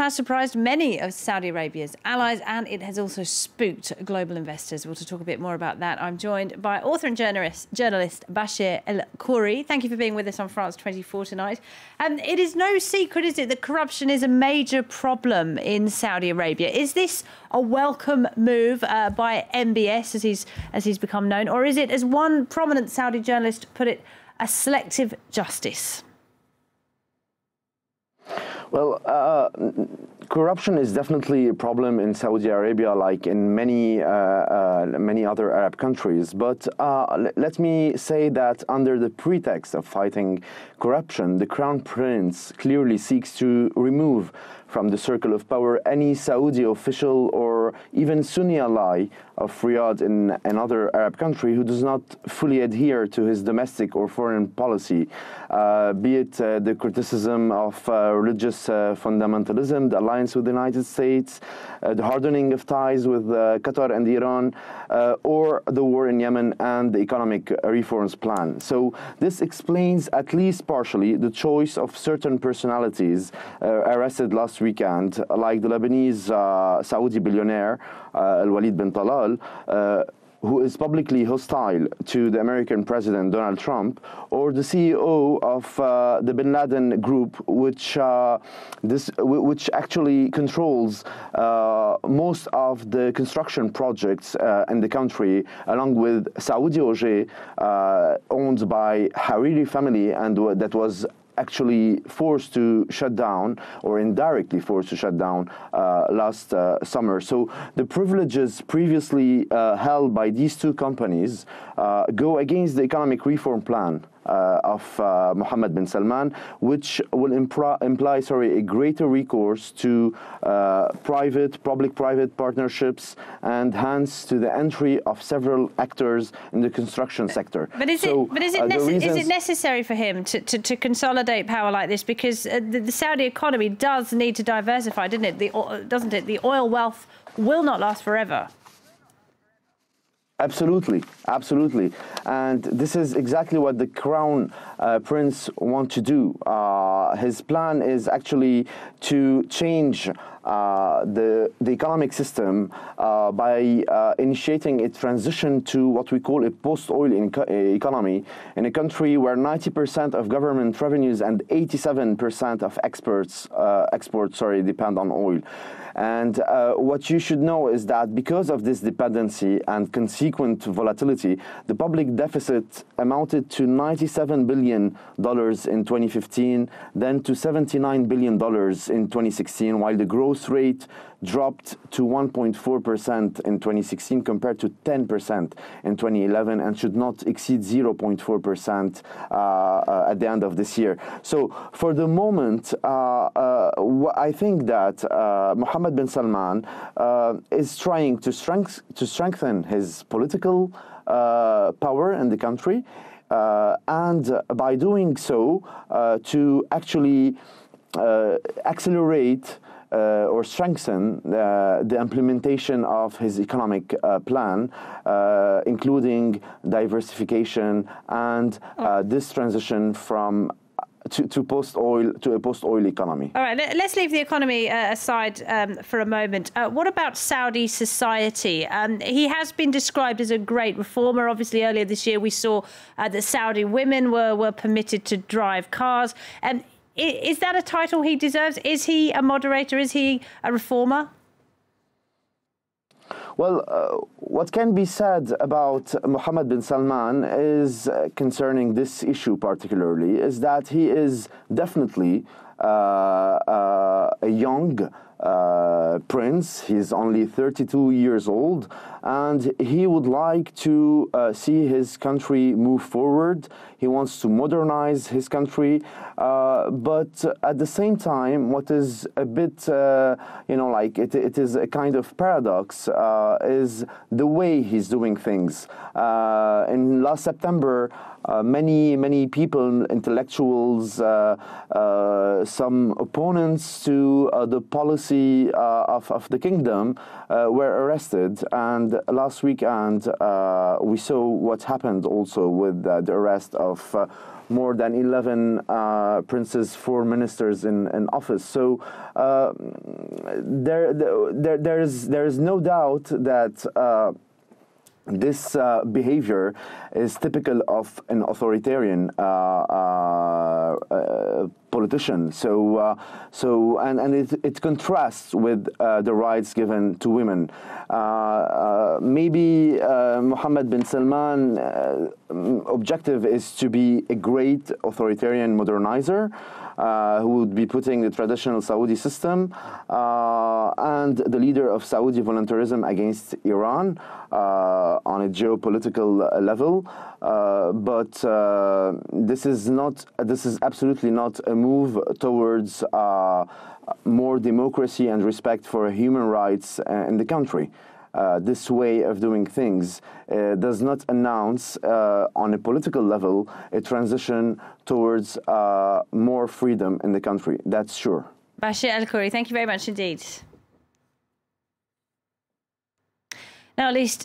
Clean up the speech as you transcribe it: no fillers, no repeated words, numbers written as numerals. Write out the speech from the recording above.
has surprised many of Saudi Arabia's allies, and it has also spooked global investors. Well, to talk a bit more about that, I'm joined by author and journalist Bachir El KHOURY. Thank you for being with us on France 24 tonight. It is no secret, is it, that corruption is a major problem in Saudi Arabia. Is this a welcome move by MBS, as he's become known, or is it, as one prominent Saudi journalist put it, a selective justice? Well, corruption is definitely a problem in Saudi Arabia, like in many other Arab countries. But let me say that under the pretext of fighting corruption, the Crown Prince clearly seeks to remove from the circle of power any Saudi official or even Sunni ally of Riyadh in another Arab country who does not fully adhere to his domestic or foreign policy, be it the criticism of religious fundamentalism, the alliance with the United States, the hardening of ties with Qatar and Iran, or the war in Yemen and the economic reforms plan. So this explains, at least partially, the choice of certain personalities arrested last weekend, like the Lebanese Saudi billionaire Al-Walid bin Talal, who is publicly hostile to the American President Donald Trump, or the CEO of the Bin Laden Group, which actually controls most of the construction projects in the country, along with Saudi Oje, owned by Hariri family, and that was actually forced to shut down, or indirectly forced to shut down last summer. So the privileges previously held by these two companies go against the economic reform plan of Mohammed bin Salman, which will imply a greater recourse to public-private partnerships, and hence to the entry of several actors in the construction sector. But is it necessary for him to consolidate power like this? Because the Saudi economy does need to diversify, doesn't it? The oil wealth will not last forever. Absolutely, absolutely. And this is exactly what the Crown Prince wants to do. His plan is actually to change the economic system by initiating a transition to what we call a post-oil economy in a country where 90% of government revenues and 87% of exports depend on oil. And what you should know is that because of this dependency and consequent volatility, the public deficit amounted to $97 billion in 2015, then to $79 billion in 2016, while the growth rate dropped to 1.4% in 2016 compared to 10% in 2011, and should not exceed 0.4% at the end of this year. So for the moment, I think that Mohammed bin Salman is trying to strengthen his political power in the country, and by doing so, to actually accelerate or strengthen the implementation of his economic plan, including diversification and this transition from to a post-oil economy. All right, let's leave the economy aside for a moment. What about Saudi society? He has been described as a great reformer. Obviously, earlier this year we saw that Saudi women were permitted to drive cars. Is that a title he deserves? Is he a moderator? Is he a reformer? Well, what can be said about Mohammed bin Salman is concerning this issue particularly, is that he is definitely a young prince. He's only 32 years old, and he would like to see his country move forward. He wants to modernize his country, but at the same time, what is a bit, it is a kind of paradox, is the way he's doing things. In last September, many people, intellectuals, some opponents to the policy of the kingdom were arrested. And last weekend we saw what happened also with the arrest of more than 11 princes, 4 ministers in office. So there is no doubt that this behavior is typical of an authoritarian politician. And it contrasts with the rights given to women. Maybe Mohammed bin Salman objective is to be a great authoritarian modernizer, who would be putting the traditional Saudi system and the leader of Saudi voluntarism against Iran on a geopolitical level. But this is absolutely not a move towards more democracy and respect for human rights in the country. This way of doing things does not announce on a political level a transition towards more freedom in the country. That's sure. Bachir El KHOURY, thank you very much indeed. Now, at least